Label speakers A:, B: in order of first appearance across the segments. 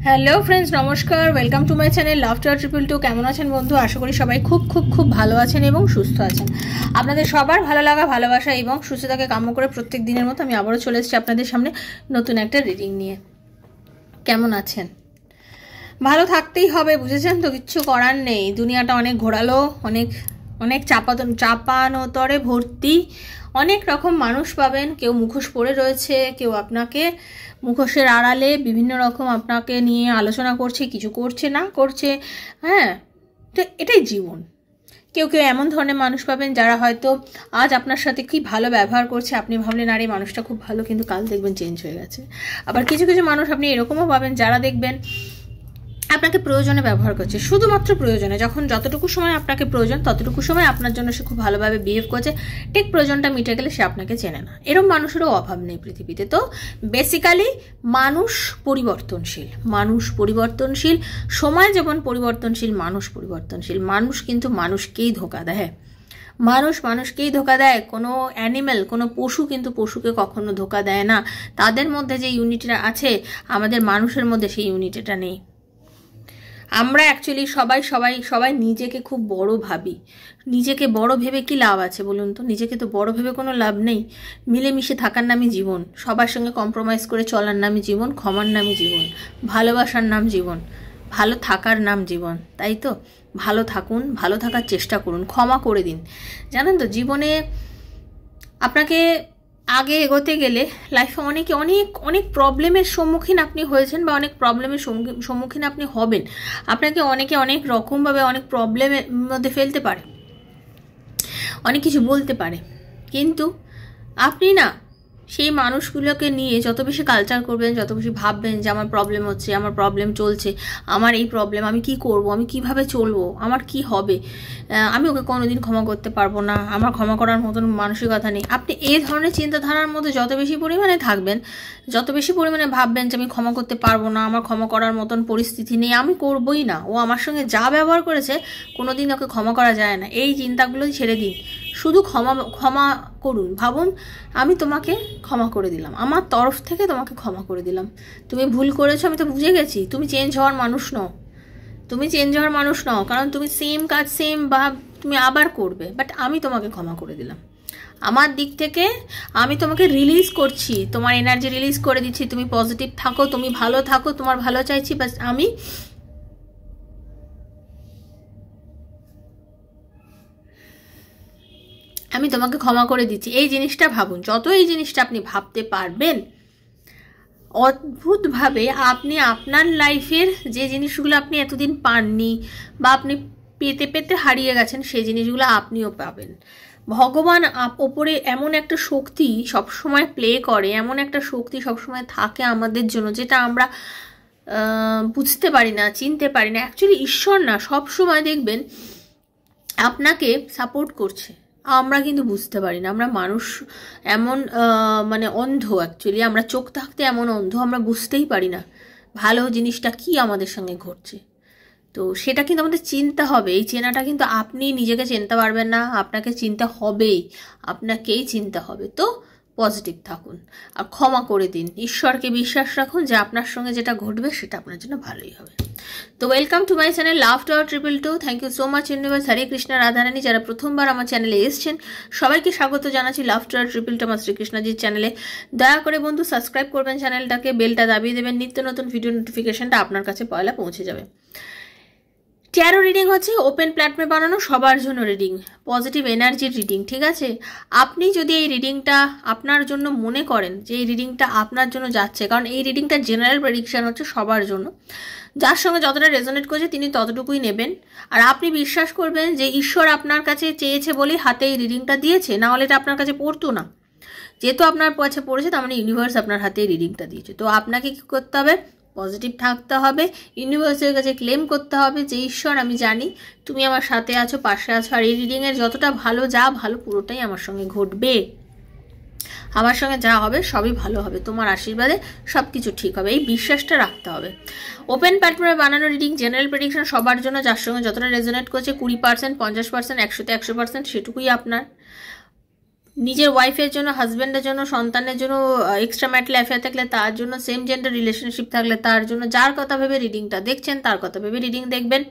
A: Hello friends, নমস্কার। Welcome to my channel love to 222। কেমন আছেন বন্ধু? আশা করি সবাই খুব খুব খুব ভালো আছেন এবং সুস্থ আছেন। আপনাদের সবার ভালো লাগা, ভালোবাসা এবং সুস্থতাকে কাম্য করে প্রত্যেক দিনের মতো আমি আবারও চলে এসেছি আপনাদের সামনে নতুন একটা রিডিং নিয়ে। কেমন আছেন? ভালো থাকতেই হবে, বুঝেছেন তো? কিচ্ছু করার নেই। দুনিয়াটা অনেক ঘোরালো, অনেক অনেক চাপানোতরে ভর্তি। অনেক রকম মানুষ পাবেন। কেউ মুখোশ পরে রয়েছে, কেউ আপনাকে মুখোশের আড়ালে বিভিন্ন রকম আপনাকে নিয়ে আলোচনা করছে, কিছু করছে না করছে। হ্যাঁ, তো এটাই জীবন। কেউ কেউ এমন ধরনের মানুষ পাবেন যারা হয়তো আজ আপনার সাথে কি ভালো ব্যবহার করছে, আপনি ভাবলেন আরে মানুষটা খুব ভালো, কিন্তু কাল দেখবেন চেঞ্জ হয়ে গেছে। আবার কিছু কিছু মানুষ আপনি এরকমও পাবেন যারা দেখবেন আপনাকে প্রয়োজনে ব্যবহার করছে, শুধুমাত্র প্রয়োজনে। যখন যতটুকু সময় আপনাকে প্রয়োজন ততটুকু সময় আপনার জন্য সে খুব ভালোভাবে বিহেভ করছে, ঠিক প্রয়োজনটা মিটে গেলে সে আপনাকে চেনে না। এরকম মানুষেরও অভাব নেই পৃথিবীতে। তো বেসিক্যালি মানুষ পরিবর্তনশীল, মানুষ পরিবর্তনশীল, সময় যেমন পরিবর্তনশীল, মানুষ পরিবর্তনশীল। মানুষ কিন্তু মানুষকেই ধোঁকা দেয়। মানুষ মানুষকেই ধোঁকা দেয়। কোনো অ্যানিম্যাল, কোনো পশু কিন্তু পশুকে কখনো ধোঁকা দেয় না। তাদের মধ্যে যে ইউনিটিটা আছে, আমাদের মানুষের মধ্যে সেই ইউনিটিটা নেই। আমরা অ্যাকচুয়ালি সবাই নিজেকে খুব বড় ভাবি। নিজেকে বড় ভেবে কি লাভ আছে বলুন তো? নিজেকে তো বড় ভেবে কোনো লাভ নেই। মিলেমিশে থাকার নামই জীবন, সবার সঙ্গে কম্প্রোমাইজ করে চলার নামই জীবন, ক্ষমার নামই জীবন, ভালোবাসার নাম জীবন, ভালো থাকার নাম জীবন। তাই তো ভালো থাকুন, ভালো থাকার চেষ্টা করুন, ক্ষমা করে দিন। জানেন তো জীবনে আপনাকে আগে এগোতে গেলে লাইফে অনেকে অনেক অনেক প্রবলেমের সম্মুখীন আপনি হয়েছেন বা অনেক প্রবলেমের সম্মুখীন আপনি হবেন। আপনাকে অনেকে অনেক রকমভাবে অনেক প্রবলেমের মধ্যে ফেলতে পারে, অনেক কিছু বলতে পারে, কিন্তু আপনি না সেই মানুষগুলোকে নিয়ে যত বেশি কালচার করবেন, যত বেশি ভাববেন যে আমার প্রবলেম হচ্ছে, আমার প্রবলেম চলছে, আমার এই প্রবলেম, আমি কি করব, আমি কিভাবে চলবো, আমার কি হবে, আমি ওকে কোনোদিন ক্ষমা করতে পারবো না, আমার ক্ষমা করার মতন মানসিকতা নেই। আপনি এই ধরনের চিন্তাধারার মধ্যে যত বেশি পরিমাণে থাকবেন, যত বেশি পরিমাণে ভাববেন যে আমি ক্ষমা করতে পারবো না, আমার ক্ষমা করার মতন পরিস্থিতি নেই, আমি করবই না, ও আমার সঙ্গে যা ব্যবহার করেছে কোনোদিন ওকে ক্ষমা করা যায় না, এই চিন্তাগুলোই ছেড়ে দিন। শুধু ক্ষমা করুন। ভাবুন আমি তোমাকে ক্ষমা করে দিলাম, আমার তরফ থেকে তোমাকে ক্ষমা করে দিলাম। তুমি ভুল করেছো, আমি তো বুঝে গেছি। তুমি চেঞ্জ হওয়ার মানুষ নও, তুমি চেঞ্জ হওয়ার মানুষ নও, কারণ তুমি সেম কাজ সেম ভাব তুমি আবার করবে। বাট আমি তোমাকে ক্ষমা করে দিলাম। আমার দিক থেকে আমি তোমাকে রিলিজ করছি, তোমার এনার্জি রিলিজ করে দিচ্ছি। তুমি পজিটিভ থাকো, তুমি ভালো থাকো, তোমার ভালো চাইছি। বাস আমি তোমাকে ক্ষমা করে দিচ্ছি। এই জিনিসটা ভাবুন। যত এই জিনিসটা আপনি ভাবতে পারবেন, অদ্ভুতভাবে আপনি আপনার লাইফের যে জিনিসগুলো আপনি এতদিন পাননি বা আপনি পেতে পেতে হারিয়ে গেছেন, সেই জিনিসগুলো আপনিও পাবেন। ভগবান ওপরে এমন একটা শক্তি সবসময় প্লে করে, এমন একটা শক্তি সবসময় থাকে আমাদের জন্য, যেটা আমরা বুঝতে পারি না, চিনতে পারি না। অ্যাকচুয়ালি ঈশ্বর না সবসময় দেখবেন আপনাকে সাপোর্ট করছে, আমরা কিন্তু বুঝতে পারি না। আমরা মানুষ এমন মানে অন্ধ, অ্যাকচুয়ালি আমরা চোখ থাকতে এমন অন্ধ, আমরা বুঝতেই পারি না ভালো জিনিসটা কি আমাদের সঙ্গে ঘটছে। তো সেটা কিন্তু আমাদের চিনতে হবে। এই চেনাটা কিন্তু আপনি নিজেকে চিনতে পারবেন না, আপনাকে চিনতে হবেই, আপনাকেই চিনতে হবে। তো পজিটিভ থাকুন আর ক্ষমা করে দিন। ঈশ্বরকে বিশ্বাস রাখুন যে আপনার সঙ্গে যেটা ঘটবে সেটা আপনার জন্য ভালোই হবে। তো welcome to my channel love to 222। Thank you so much universe. Hare Krishna Radharani. যারা প্রথমবার আমার চ্যানেলে এসছেন সবাইকে স্বাগত জানাচ্ছি লাভ টু 222 আমার শ্রীকৃষ্ণজির চ্যানেলে। দয়া করে বন্ধু সাবস্ক্রাইব করবেন চ্যানেলটাকে, বেলটা দাবিয়ে দেবেন, নিত্য নতুন ভিডিও নোটিফিকেশনটা আপনার কাছে পয়লা পৌঁছে যাবে। ট্যারো রিডিং হচ্ছে ওপেন প্ল্যাটফর্মে বানানো সবার জন্য রিডিং, পজিটিভ এনার্জির রিডিং, ঠিক আছে? আপনি যদি এই রিডিংটা আপনার জন্য মনে করেন যে এই রিডিংটা আপনার জন্য যাচ্ছে, কারণ এই রিডিংটা জেনারেল প্রেডিকশন হচ্ছে সবার জন্য, যার সঙ্গে যতটা রেজোনেট করছে তিনি ততটুকুই নেবেন। আর আপনি বিশ্বাস করবেন যে ঈশ্বর আপনার কাছে চেয়েছে বলেই হাতে এই রিডিংটা দিয়েছে, না হলে এটা আপনার কাছে পড়তো না। যেহেতু আপনার কাছে পড়েছে, তার মানে ইউনিভার্স আপনার হাতে এই রিডিংটা দিয়েছে। তো আপনাকে কী করতে হবে? পজিটিভ থাকতে হবে, ইউনিভার্সের কাছে ক্লেম করতে হবে যে ঈশ্বর আমি জানি তুমি আমার সাথে আছো, পাশে আছো, আর এই রিডিংয়ের যতটা ভালো, যা ভালো পুরোটাই আমার সঙ্গে ঘটবে, আমার সঙ্গে যা হবে সবই ভালো হবে, তোমার আশীর্বাদে সব কিছু ঠিক হবে, এই বিশ্বাসটা রাখতে হবে। ওপেন প্ল্যাটফর্মে বানানো রিডিং জেনারেল প্রেডিকশন সবার জন্য, যার সঙ্গে যতটা রেজোনেট করছে 20%, 50%, 100তে 100%, সেটুকুই আপনার। নিজের ওয়াইফের জন্য, হাজব্যান্ডের জন্য, সন্তানের জন্য, এক্সট্রা ম্যারিটাল অ্যাফেয়ার থাকলে তার জন্য, সেম জেন্ডার রিলেশনশিপ থাকলে তার জন্য, যার কথা ভেবে রিডিংটা দেখছেন তার কথা ভেবে রিডিং দেখবেন।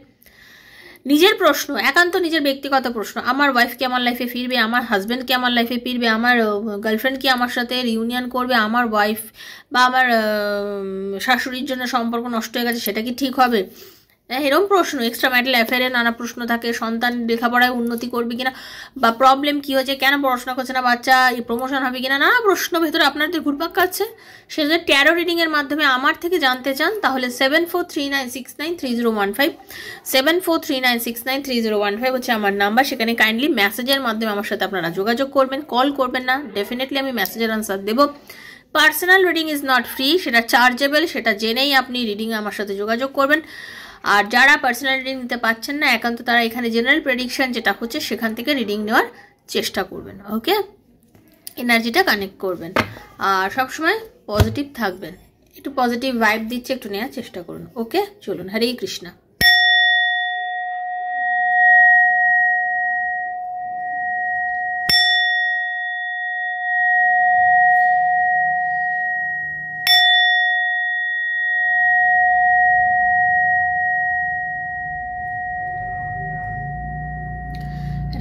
A: নিজের প্রশ্ন, একান্ত নিজের ব্যক্তিগত প্রশ্ন, আমার ওয়াইফ কি আমার লাইফে ফিরবে, আমার হাজব্যান্ড কি আমার লাইফে ফিরবে, আমার গার্লফ্রেন্ড কি আমার সাথে রিউনিয়ন করবে, আমার ওয়াইফ বা আমার শাশুড়ির জন্য সম্পর্ক নষ্ট হয়ে গেছে সেটা কি ঠিক হবে, এরকম প্রশ্ন। এক্সট্রা ম্যারিটাল অ্যাফেয়ারে নানা প্রশ্ন থাকে, সন্তান লেখাপড়ায় উন্নতি করবে কিনা, বা প্রবলেম কি হচ্ছে, কেন পড়াশোনা করছে না বাচ্চা, এই প্রমোশন হবে কিনা, নানা প্রশ্ন ভেতরে আপনাদের ঘুরপাক খাচ্ছে। সে যদি ট্যারো রিডিংয়ের মাধ্যমে আমার থেকে জানতে চান তাহলে 7439693015 7439693015 হচ্ছে আমার নাম্বার। সেখানে কাইন্ডলি মেসেজের মাধ্যমে আমার সাথে আপনারা যোগাযোগ করবেন, কল করবেন না, ডেফিনেটলি আমি মেসেজের আনসার দেবো। Personal reading is not free, সেটা চার্জেবল, সেটা জেনেই আপনি রিডিংয়ে আমার সাথে যোগাযোগ করবেন। আর যারা পার্সোনাল রিডিং নিতে পারছেন না, একান্ত তারা এখানে জেনারেল প্রেডিকশন যেটা হচ্ছে সেখান থেকে রিডিং নেওয়ার চেষ্টা করবেন। ওকে, এনার্জিটা কানেক্ট করবেন আর সবসময় পজিটিভ থাকবেন, একটু পজিটিভ ভাইব দিচ্ছে, একটু নেওয়ার চেষ্টা করুন। ওকে, চলুন, হরে কৃষ্ণা।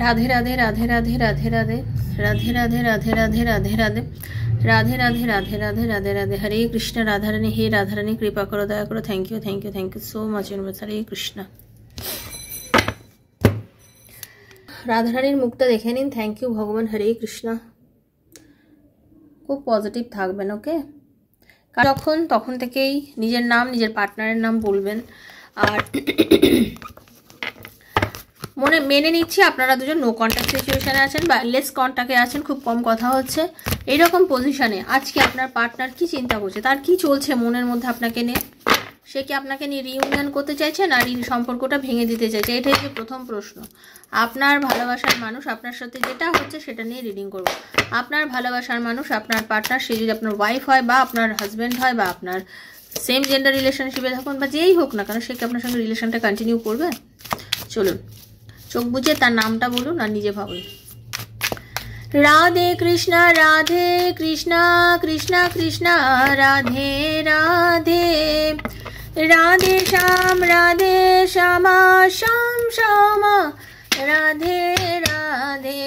A: রাধে রাধে রাধে রাধে রাধে রাধে রাধে রাধে রাধে রাধে রাধে রাধে রাধে রাধে রাধে রাধে রাধে রাধে হরে কৃষ্ণ। রাধারানী, হে রাধারানী কৃপা করো, দয়া করো। Thank you, thank you, thank you so much universe. Hare Krishna. রাধারানীর মুখটা দেখে নিন। থ্যাংক ইউ ভগবান। হরে কৃষ্ণ। খুব পজিটিভ থাকবেন। ওকে, যখন তখন থেকেই নিজের নাম, নিজের পার্টনারের নাম বলবেন। আর মেনে নিচ্ছি আপনারা দুজন নো কন্ট্যাক্ট সিচুয়েশনে আছেন বা লেস কন্ট্যাক্টে আছেন, খুব কম কথা হচ্ছে, এইরকম পজিশনে আজকে আপনার পার্টনার কি চিন্তা করছে, তার কি চলছে মনের মধ্যে আপনাকে নিয়ে, সে কি আপনাকে নিয়ে রিউনিয়ন করতে চাইছে না এই সম্পর্কটা ভেঙে দিতে চাইছে, এটাই হচ্ছে প্রথম প্রশ্ন। আপনার ভালোবাসার মানুষ আপনার সাথে যেটা হচ্ছে সেটা নিয়ে রিডিং করব। আপনার ভালোবাসার মানুষ, আপনার পার্টনার, সে যদি আপনার ওয়াইফ হয় বা আপনার হাজব্যান্ড হয় বা আপনার সেম জেন্ডার রিলেশনশিপে থাকুন বা যেই হোক না কেন, সে কি আপনার সঙ্গে রিলেশনটা কন্টিনিউ করবে? চলুন, চোখ বুঝে তার নামটা বলুন আর নিজে ভাবুন। রাধে কৃষ্ণ, রাধে কৃষ্ণ, কৃষ্ণ কৃষ্ণ রাধে রাধে, রাধে শ্যাম, রাধে শ্যামা, শ্যাম শ্যামা রাধে রাধে,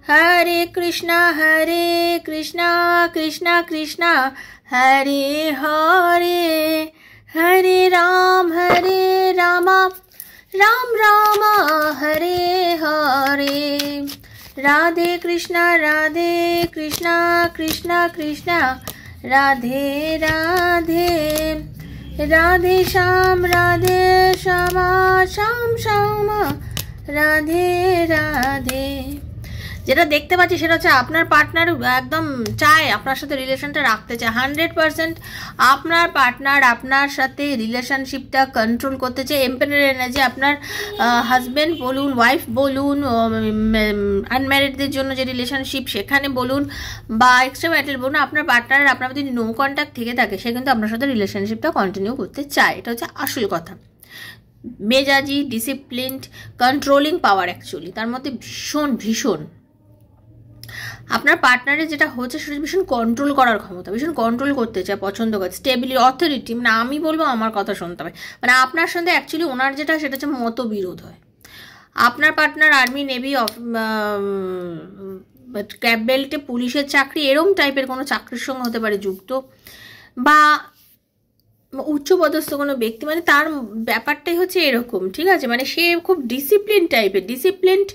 A: হরে কৃষ্ণ, হরে কৃষ্ণ, কৃষ্ণ কৃষ্ণ হরে হরে, হরে রাম, হরে রামা, রাম রাম হরে হরে, রাধে কৃষ্ণ, রাধে কৃষ্ণ, কৃষ্ণ কৃষ্ণ রাধে রাধে, রাধে শ্যাম, রাধে শ্যামা, শ্যাম শ্যামা রাধে রাধে। যেটা দেখতে পাচ্ছি সেটা হচ্ছে আপনার পার্টনার একদম চায় আপনার সাথে রিলেশনটা রাখতে চায় 100%। আপনার পার্টনার আপনার সাথে রিলেশনশিপটা কন্ট্রোল করতে চায়। এম্পায়ার এনার্জি, আপনার হাজব্যান্ড বলুন, ওয়াইফ বলুন, আনম্যারিডদের জন্য যে রিলেশনশিপ সেখানে বলুন বা এক্সট্রা ম্যারিটাল বলুন, আপনার পার্টনারের আপনার যদি নো কন্ট্যাক্ট থেকে থাকে সে কিন্তু আপনার সাথে রিলেশনশিপটা কন্টিনিউ করতে চায়। এটা হচ্ছে আসল কথা। মেজাজি, ডিসিপ্লিনড, কন্ট্রোলিং পাওয়ার অ্যাকচুয়ালি তার মধ্যে ভীষণ ভীষণ। আপনার পার্টনারের যেটা হচ্ছে সেটা ভীষণ কন্ট্রোল করার ক্ষমতা, ভীষণ কন্ট্রোল করতে চায়, পছন্দ করে। স্টেবিলিটি, অথরিটি, মানে আমি বলবো আমার কথা শুনতে হবে, মানে আপনার সঙ্গে অ্যাকচুয়ালি ওনার যেটা সেটা হচ্ছে মতবিরোধ হয়। আপনার পার্টনার আর্মি, নেভি, ক্যাব বেল্টে, পুলিশের চাকরি, এরম টাইপের কোনো চাকরির সঙ্গে হতে পারে যুক্ত, বা উচ্চপদস্থ কোনো ব্যক্তি, মানে তার ব্যাপারটাই হচ্ছে এরকম, ঠিক আছে? মানে সে খুব ডিসিপ্লিন টাইপের, ডিসিপ্লিনড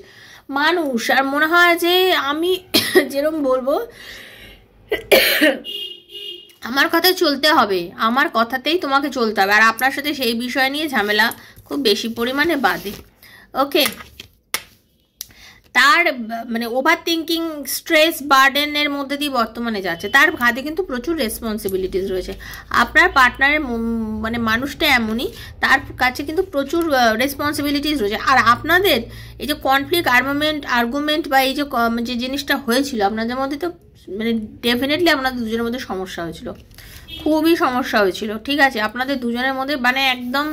A: মানুষ। আর মনে হয় যে আমি যেরকম বলবো আমার কথায় চলতে হবে, আমার কথাতেই তোমাকে চলতে হবে, আর আপনার সাথে সেই বিষয় নিয়ে ঝামেলা খুব বেশি পরিমাণে বাদে। ওকে, তার মানে ওভার থিঙ্কিং, স্ট্রেস, বার্ডেনের মধ্যে দিয়ে বর্তমানে যাচ্ছে, তার ঘাতে কিন্তু প্রচুর রেসপন্সিবিলিটিস রয়েছে। আপনার পার্টনারের মানে মানুষটা এমনই, তার কাছে কিন্তু প্রচুর রেসপন্সিবিলিটিস রয়েছে। আর আপনাদের এই যে কনফ্লিক্ট, আর্গুমেন্ট বা এই যে জিনিসটা হয়েছিল আপনাদের মধ্যে, তো মানে ডেফিনেটলি আপনাদের দুজনের মধ্যে সমস্যা হয়েছিল, খুবই সমস্যা হয়েছিল, ঠিক আছে? আপনাদের দুজনের মধ্যে মানে একদম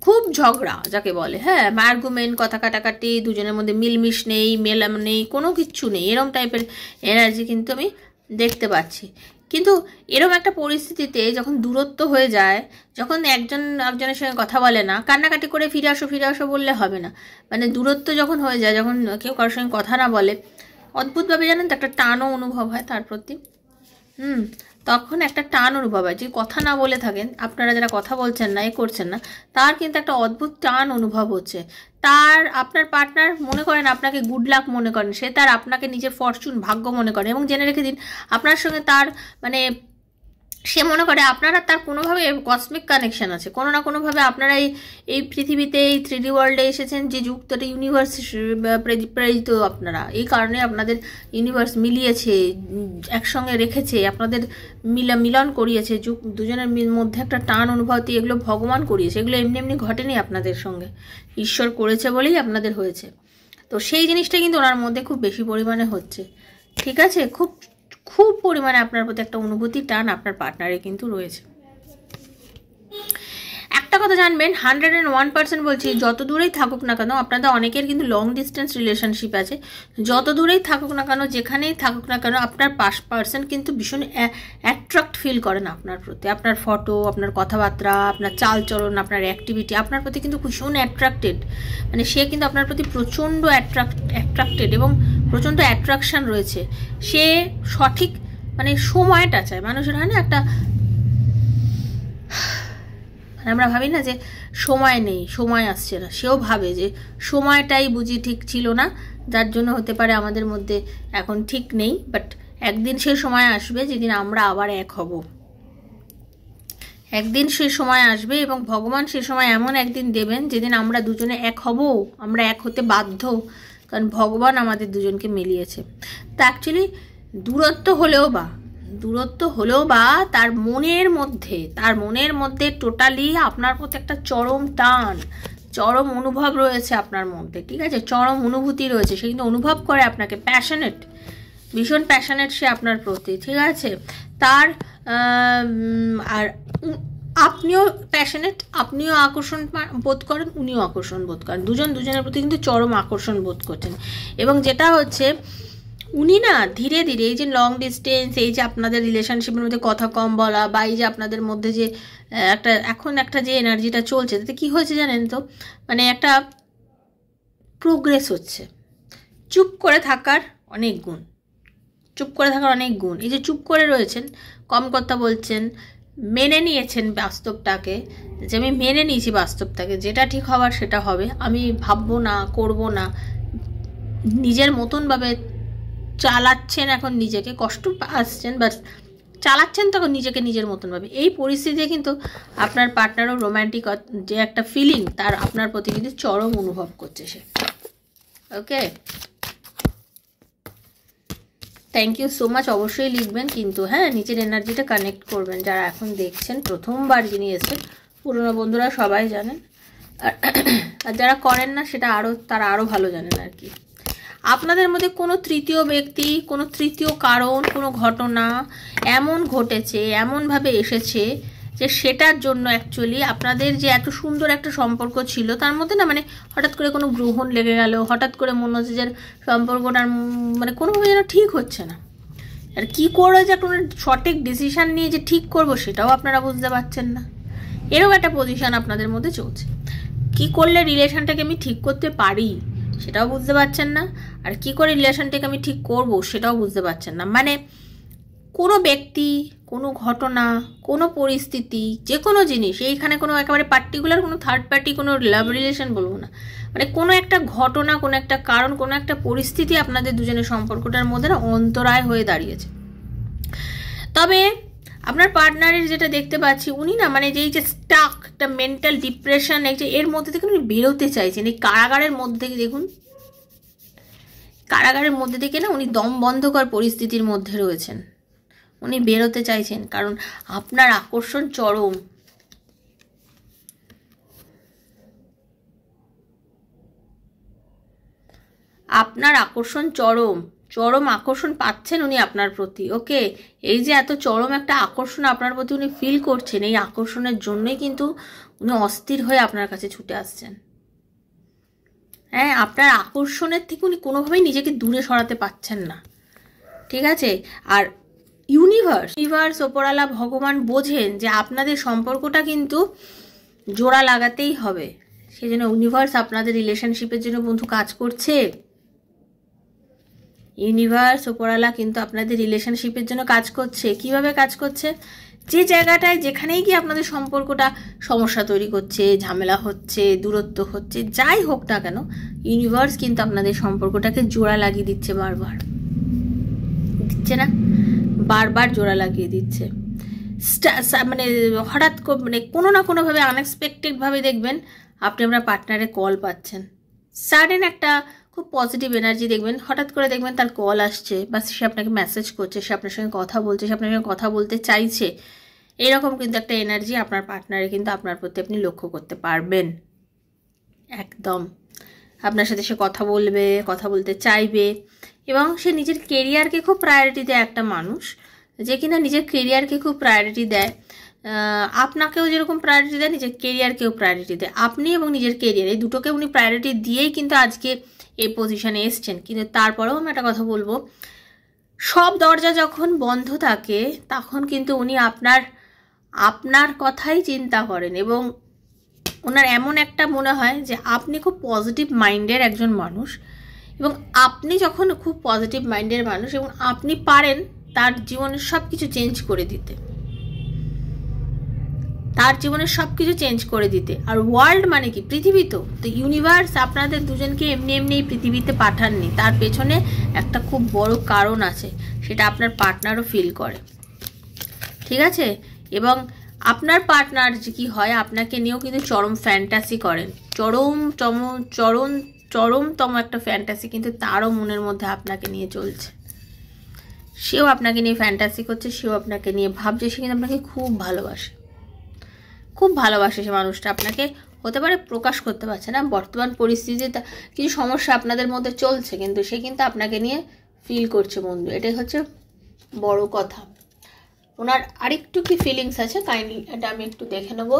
A: খুব ঝগড়া যাকে বলে, হ্যাঁ, আর্গুমেন্ট, কথা কাটাকাটি, দুজনের মধ্যে মিলমিশ নেই, মেলাম নেই, কোনো কিচ্ছু নেই, এরম টাইপের এনার্জি কিন্তু আমি দেখতে পাচ্ছি। কিন্তু এরকম একটা পরিস্থিতিতে যখন দূরত্ব হয়ে যায়, যখন একজন একজনের সঙ্গে কথা বলে না, কান্নাকাটি করে ফিরে আসো বললে হবে না, মানে দূরত্ব যখন হয়ে যায়, যখন কেউ কারোর সঙ্গে কথা না বলে, অদ্ভুতভাবে জানেন তো একটা টানও অনুভব হয় তার প্রতি। তখন একটা টান অনুভব হয়, যে কথা না বলে থাকেন আপনারা, যারা কথা বলছেন না, করছেন না, তার কিন্তু একটা অদ্ভুত টান অনুভব হচ্ছে। তার আপনার পার্টনার মনে করেন আপনাকে গুড লাক মনে করেন, সে তার আপনাকে নিজের ফরচুন, ভাগ্য মনে করেন, এবং জেনে রেখে দিন আপনার সঙ্গে তার মানে সে মনে করে আপনারা তার কোনোভাবে কসমিক কানেকশন আছে, কোনো না কোনোভাবে আপনারা এই পৃথিবীতে, এই 3D ওয়ার্ল্ডে এসেছেন, যে যুক্তটা ইউনিভার্স প্রেরিত আপনারা, এই কারণে আপনাদের ইউনিভার্স মিলিয়েছে, একসঙ্গে রেখেছে, আপনাদের মিলন করিয়েছে, দুজনের মধ্যে একটা টান অনুভূতি, এগুলো ভগবান করিয়েছে, এগুলো এমনি এমনি ঘটেনি আপনাদের সঙ্গে, ঈশ্বর করেছে বলেই আপনাদের হয়েছে। তো সেই জিনিসটা কিন্তু ওনার মধ্যে খুব বেশি পরিমাণে হচ্ছে, ঠিক আছে? খুব খুব পরিমাণে আপনার প্রতি একটা অনুভূতি, টান আপনার পার্টনারে কিন্তু রয়েছে। একটা কথা জানবেন, 101% বলছি, যত দূরেই থাকুক না কেন, আপনাদের অনেকের কিন্তু লং ডিস্টেন্স রিলেশনশিপ আছে, যত দূরেই থাকুক না কেন, যেখানেই থাকুক না কেন, আপনার পার্সন কিন্তু ভীষণ অ্যাট্রাক্ট ফিল করেন আপনার প্রতি, আপনার ফটো, আপনার কথাবার্তা, আপনার চালচলন, আপনার অ্যাক্টিভিটি, আপনার প্রতি কিন্তু ভীষণ অ্যাট্রাক্টেড, মানে সে কিন্তু আপনার প্রতি প্রচণ্ড অ্যাট্রাক্টেড এবং প্রচণ্ড অ্যাট্রাকশান রয়েছে। সে সঠিক মানে সময়টা চায়, মানুষের হয় না একটা, আমরা ভাবি না যে সময় নেই, সময় আসছে না, সেও ভাবে যে সময়টাই বুঝি ঠিক ছিল না, যার জন্য হতে পারে আমাদের মধ্যে এখন ঠিক নেই, বাট একদিন সে সময় আসবে যেদিন আমরা আবার এক হব, একদিন সে সময় আসবে, এবং ভগবান সে সময় এমন একদিন দেবেন যেদিন আমরা দুজনে এক হব, আমরা এক হতে বাধ্য, কারণ ভগবান আমাদের দুজনকে মিলিয়েছে। তা অ্যাকচুয়ালি দূরত্ব হলেও বা তার মনের মধ্যে টোটালি আপনার প্রতি একটা চরম টান, চরম অনুভব রয়েছে আপনার মধ্যে, ঠিক আছে? চরম অনুভূতি রয়েছে, সে কিন্তু অনুভব করে আপনাকে, প্যাশনেট, ভীষণ প্যাশনেট সে আপনার প্রতি, ঠিক আছে? তার আর আপনিও প্যাশনেট, আপনিও আকর্ষণ বোধ করেন, উনিও আকর্ষণ বোধ করেন, দুজনের প্রতি কিন্তু চরম আকর্ষণ বোধ করছেন। এবং যেটা হচ্ছে, উনি না ধীরে ধীরে এই যে লং ডিস্টেন্স, এই যে আপনাদের রিলেশনশিপের মধ্যে কথা কম বলা, বা এই যে আপনাদের মধ্যে যে একটা যে এনার্জিটা চলছে, তাতে কী হয়েছে জানেন তো, মানে একটা প্রোগ্রেস হচ্ছে। চুপ করে থাকার অনেক গুণ, এই যে চুপ করে রয়েছেন, কম কথা বলছেন, মেনে নিয়েছেন বাস্তবটাকে, যে আমি মেনে নিয়েছি বাস্তবটাকে, যেটা ঠিক হওয়ার সেটা হবে, আমি ভাববো না, করব না, নিজের মতনভাবে চালাচ্ছেন, এখন নিজেকে কষ্ট আসছেন বাট চালাচ্ছেন তখন নিজেকে নিজের মতনভাবে। এই পরিস্থিতিতে কিন্তু আপনার পার্টনারও রোম্যান্টিক যে একটা ফিলিং তার আপনার প্রতি কিন্তু চরম অনুভব করছে সে। ওকে, থ্যাংক ইউ সো মাচ। অবশ্যই লিখবেন কিন্তু, হ্যাঁ, নিচের এনার্জিটা কানেক্ট করবেন। যারা এখন দেখছেন, প্রথমবার যিনি এসেছেন, পুরনো বন্ধুরা সবাই জানেন, আর যারা করেন না সেটা তারা আরও ভালো জানেন আর কি। আপনাদের মধ্যে কোনো তৃতীয় ব্যক্তি, কোনো তৃতীয় কারণ, কোনো ঘটনা এমন ঘটেছে, এমনভাবে এসেছে যে সেটার জন্য অ্যাকচুয়ালি আপনাদের যে এত সুন্দর একটা সম্পর্ক ছিল তার মধ্যে না, মানে হঠাৎ করে কোনো গ্রহণ লেগে গেল, হঠাৎ করে মনে হচ্ছে যে সম্পর্কটার মানে কোনোভাবে যেন ঠিক হচ্ছে না, আর কী করে যে কোনো সঠিক ডিসিশান নিয়ে যে ঠিক করব সেটাও আপনারা বুঝতে পারছেন না। এরকম একটা পজিশান আপনাদের মধ্যে চলছে। কি করলে রিলেশনটাকে আমি ঠিক করতে পারি সেটাও বুঝতে পারছেন না, আর কি করে রিলেশনটাকে আমি ঠিক করব সেটাও বুঝতে পারছেন না। মানে কোনো ব্যক্তি, কোনো ঘটনা, কোনো পরিস্থিতি, যে কোনো জিনিস, এইখানে কোনো একেবারে পার্টিকুলার কোনো থার্ড পার্টি, কোনো লাভ রিলেশন বলবো না, মানে কোনো একটা ঘটনা, কোনো একটা কারণ, কোনো একটা পরিস্থিতি আপনাদের দুজনের সম্পর্কটার মধ্যে না অন্তরায় হয়ে দাঁড়িয়েছে। তবে আপনার পার্টনারের যেটা দেখতে পাচ্ছি, উনি না মানে যেই যে স্টাক, একটা মেন্টাল ডিপ্রেশন, এই যে এর মধ্যে থেকে উনি বেরোতে চাইছেন, এই কারাগারের মধ্যে থেকে, দেখুন কারাগারের মধ্যে থেকে না উনি দম বন্ধকর পরিস্থিতির মধ্যে রয়েছেন, উনি বেরোতে চাইছেন, কারণ আপনার আকর্ষণ চরম। আপনার আকর্ষণ চরম, চরম আকর্ষণ পাচ্ছেন উনি আপনার প্রতি। ওকে, এই যে এত চরম একটা আকর্ষণ আপনার প্রতি উনি ফিল করছেন, এই আকর্ষণের জন্যই কিন্তু উনি অস্থির হয়ে আপনার কাছে ছুটে আসছেন। হ্যাঁ, আপনার আকর্ষণের থেকে উনি কোনোভাবেই নিজেকে দূরে সরাতে পারছেন না, ঠিক আছে? আর ইউনিভার্স ওপরওয়ালা ভগবান বোঝেন যে আপনাদের সম্পর্কটা কিন্তু জোড়া লাগাতেই হবে। সেই জন্য ইউনিভার্স আপনাদের রিলেশনশিপের জন্য বন্ধু কাজ করছে। ইউনিভার্স ওপরওয়ালা কিন্তু আপনাদের রিলেশনশিপের জন্য কাজ করছে। কিভাবে কাজ করছে? যে জায়গাটায় যেখানেই গিয়ে আপনাদের সম্পর্কটা সমস্যা তৈরি করছে, ঝামেলা হচ্ছে, দূরত্ব হচ্ছে, যাই হোক না কেন, ইউনিভার্স কিন্তু আপনাদের সম্পর্কটাকে জোড়া লাগিয়ে দিচ্ছে। বারবার দিচ্ছে না, বারবার জোড়া লাগিয়ে দিচ্ছে। মানে হঠাৎ মানে কোনো না কোনোভাবে আনএক্সপেক্টেডভাবে দেখবেন আপনি আপনার পার্টনারের কল পাচ্ছেন। সাডেন একটা খুব পজিটিভ এনার্জি দেখবেন, হঠাৎ করে দেখবেন তার কল আসছে, বা সে আপনাকে মেসেজ করছে, সে আপনার সঙ্গে কথা বলছে, সে আপনার সঙ্গে কথা বলতে চাইছে। এইরকম কিন্তু একটা এনার্জি আপনার পার্টনারে কিন্তু আপনার প্রতি আপনি লক্ষ্য করতে পারবেন। একদম আপনার সাথে সে কথা বলবে, কথা বলতে চাইবে, এবং সে নিজের কেরিয়ারকে খুব প্রায়োরিটি দেয়। একটা মানুষ যে কিনা নিজের কেরিয়ারকে খুব প্রায়োরিটি দেয়, আপনাকেও যেরকম প্রায়োরিটি দেয়, নিজের কেরিয়ারকেও প্রায়োরিটি দেয়। আপনি এবং নিজের কেরিয়ার এই দুটোকে উনি প্রায়োরিটি দিয়েই কিন্তু আজকে এই পজিশনে এসছেন। কিন্তু তারপরেও আমি একটা কথা বলবো, সব দরজা যখন বন্ধ থাকে তখন কিন্তু উনি আপনার কথাই চিন্তা করেন, এবং ওনার এমন একটা মনে হয় যে আপনি খুব পজিটিভ মাইন্ডের একজন মানুষ, এবং আপনি যখন খুব পজিটিভ মাইন্ডের মানুষ এবং আপনি পারেন তার জীবনের সব কিছু চেঞ্জ করে দিতে, তার জীবনের সব কিছু চেঞ্জ করে দিতে। আর ওয়ার্ল্ড মানে কি? পৃথিবী। তো ইউনিভার্স আপনাদের দুজনকে এমনি এমনি পৃথিবীতে পাঠাননি, তার পেছনে একটা খুব বড় কারণ আছে, সেটা আপনার পার্টনারও ফিল করে, ঠিক আছে? এবং আপনার পার্টনার যে কি হয়, আপনাকে নিয়েও কিন্তু চরম ফ্যান্টাসি করেন, চরমতম একটা ফ্যান্টাসি কিন্তু তারও মনের মধ্যে আপনাকে নিয়ে চলছে। সেও আপনাকে নিয়ে ফ্যান্টাসি করছে, সেও আপনাকে নিয়ে ভাবছে, সে কিন্তু আপনাকে খুব ভালোবাসে, খুব ভালোবাসে সে মানুষটা। আপনাকে হতে পারে প্রকাশ করতে পারছে না, বর্তমান পরিস্থিতিতে কিছু সমস্যা আপনাদের মধ্যে চলছে, কিন্তু সে কিন্তু আপনাকে নিয়ে ফিল করছে বন্ধু। এটাই হচ্ছে বড় কথা। ওনার আরেকটু কি ফিলিংস আছে, কাইন্ডলি এটা আমি একটু দেখে নেব।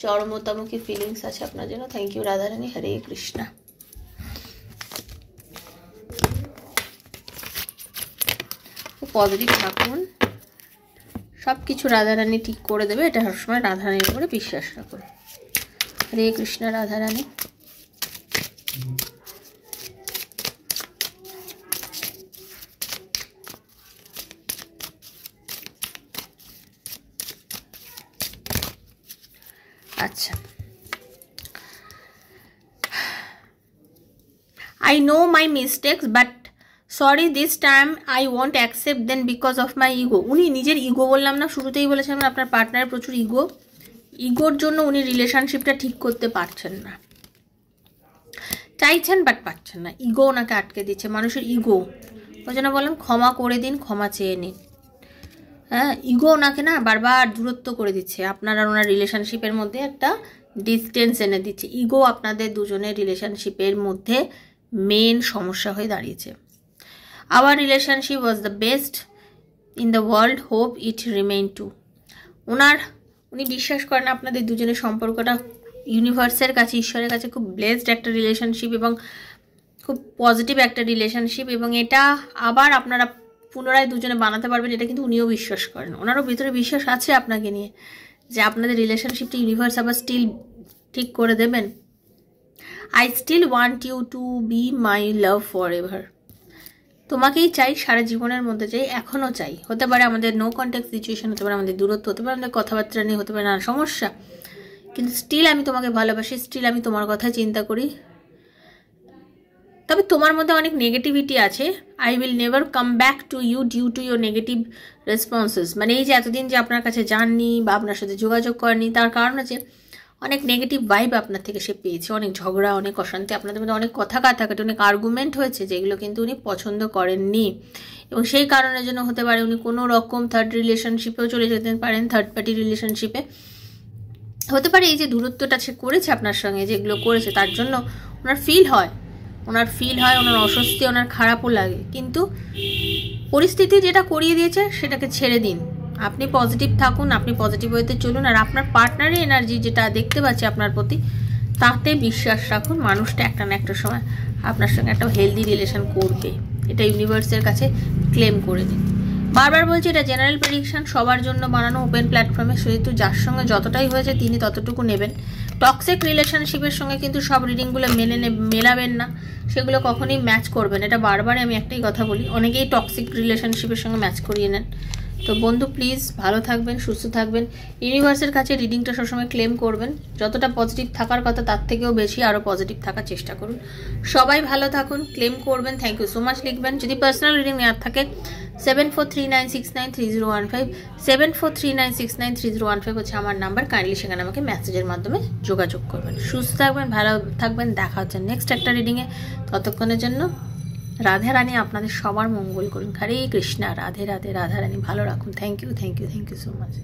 A: চরমতম কি ফিলিংস আছে আপনার জন্য। Thank you Radharani, Hare Krishna. Positive থাকুন, সব কিছু রাধারানী ঠিক করে দেবে, এটা সবসময় রাধারানীর উপরে বিশ্বাস রাখুন। হরে কৃষ্ণ রাধারানী। আচ্ছা, I know my mistakes but sorry this time I won't accept them because of my ego. উনি নিজের ইগো, বললাম না শুরুতেই বলেছিলাম আপনার পার্টনারের প্রচুর ইগোর জন্য উনি রিলেশনশিপটা ঠিক করতে পারছেন না, চাইছেন বাট পারছেন না। ইগো ওনাকে আটকে দিচ্ছে, মানুষের ইগো। ওই জন্য বললাম ক্ষমা করে দিন, ক্ষমা চেয়ে নিন। হ্যাঁ, ইগো ওনাকে না বারবার দূরত্ব করে দিচ্ছে, আপনার আর ওনার রিলেশনশিপের মধ্যে একটা ডিস্টেন্স এনে দিচ্ছে। ইগো আপনাদের দুজনের রিলেশনশিপের মধ্যে মেন সমস্যা হয়ে দাঁড়িয়েছে। Our relationship was the best in the world, hope it remain too. উনি বিশ্বাস করেন আপনাদের দুজনের সম্পর্কটা ইউনিভার্সের কাছে, ঈশ্বরের কাছে খুব ব্লেসড একটা রিলেশনশিপ এবং খুব পজিটিভ একটা রিলেশনশিপ, এবং এটা আবার আপনারা পুনরায় দুজনে বানাতে পারবেন, এটা কিন্তু উনিও বিশ্বাস করেন। ওনারও ভিতরে বিশ্বাস আছে আপনাকে নিয়ে যে আপনাদের রিলেশনশিপটা ইউনিভার্স আবার স্টিল ঠিক করে দেবেন। I still want you to be my love forever. তোমাকেই চাই, সারা জীবনের মধ্যে চাই, এখনও চাই। হতে পারে আমাদের নো কন্ট্যাক্ট সিচুয়েশন, হতে পারে আমাদের দূরত্ব, হতে পারে আমাদের কথাবার্তা নিয়ে, হতে পারে নানা সমস্যা, কিন্তু স্টিল আমি তোমাকে ভালোবাসি, স্টিল আমি তোমার কথা চিন্তা করি। তবে তোমার মধ্যে অনেক নেগেটিভিটি আছে। I will never come back to you due to your negative responses. মানে এই যে এতদিন যে আপনার কাছে যাননি বা আপনার সাথে যোগাযোগ করেনি, তার কারণ আছে অনেক নেগেটিভ ভাইব আপনার থেকে সে পেয়েছে, অনেক ঝগড়া, অনেক অশান্তি, আপনাদের মধ্যে অনেক কথা কাটাকাটি, অনেক আর্গুমেন্ট হয়েছে, যেগুলো কিন্তু উনি পছন্দ করেননি, এবং সেই কারণের জন্য হতে পারে উনি কোনো রকম থার্ড রিলেশনশিপেও চলে যেতে পারেন, থার্ড পার্টি রিলেশনশিপে। হতে পারে এই যে দূরত্বটা সে করেছে আপনার সঙ্গে, যেগুলো করেছে তার জন্য ওনার ফিল হয় ওনার ফিল হয়, ওনার অস্বস্তি, ওনার খারাপও লাগে, কিন্তু পরিস্থিতি যেটা করিয়ে দিয়েছে সেটাকে ছেড়ে দিন। আপনি পজিটিভ থাকুন, আপনি পজিটিভ ওয়েতে চলুন, আর আপনার পার্টনারের এনার্জি যেটা দেখতে পাচ্ছি আপনার প্রতি, তাতে বিশ্বাস রাখুন। মানুষটা একটা না একটা সময় আপনার সঙ্গে একটা হেলদি রিলেশন করবে, এটা ইউনিভার্সের কাছে ক্লেম করে দিন। বারবার বলছি, এটা জেনারেল প্রেডিকশন, সবার জন্য বানানো, ওপেন প্ল্যাটফর্মে, সেহেতু যার সঙ্গে যতটাই হয়েছে তিনি ততটুকু নেবেন। টক্সিক রিলেশনশিপের সঙ্গে কিন্তু সব রিডিংগুলো মেলাবেন না, সেগুলো কখনোই ম্যাচ করবেন। এটা বারবারই আমি একটাই কথা বলি, অনেকেই টক্সিক রিলেশনশিপের সঙ্গে ম্যাচ করিয়ে নেন। তো বন্ধু প্লিজ ভালো থাকবেন, সুস্থ থাকবেন। ইউনিভার্সের কাছে রিডিংটা সবসময় ক্লেম করবেন, যতটা পজিটিভ থাকার কথা তার থেকেও বেশি আরও পজিটিভ থাকার চেষ্টা করুন। সবাই ভালো থাকুন, ক্লেম করবেন। থ্যাংক ইউ সো মাচ লিখবেন। যদি পার্সোনাল রিডিং নেওয়ার থাকে 7439693015, 7439693015 হচ্ছে আমার নাম্বার। কাইন্ডলি সেখানে আমাকে মেসেজের মাধ্যমে যোগাযোগ করবেন। সুস্থ থাকবেন, ভালো থাকবেন। দেখা হচ্ছে নেক্সট একটা রিডিংয়ে। ততক্ষণের জন্য রাধে রানী আপনাদের সবার মঙ্গল করুন। হরে কৃষ্ণা, রাধে রাধে, রাধা রানী ভালো রাখুন। Thank you so much.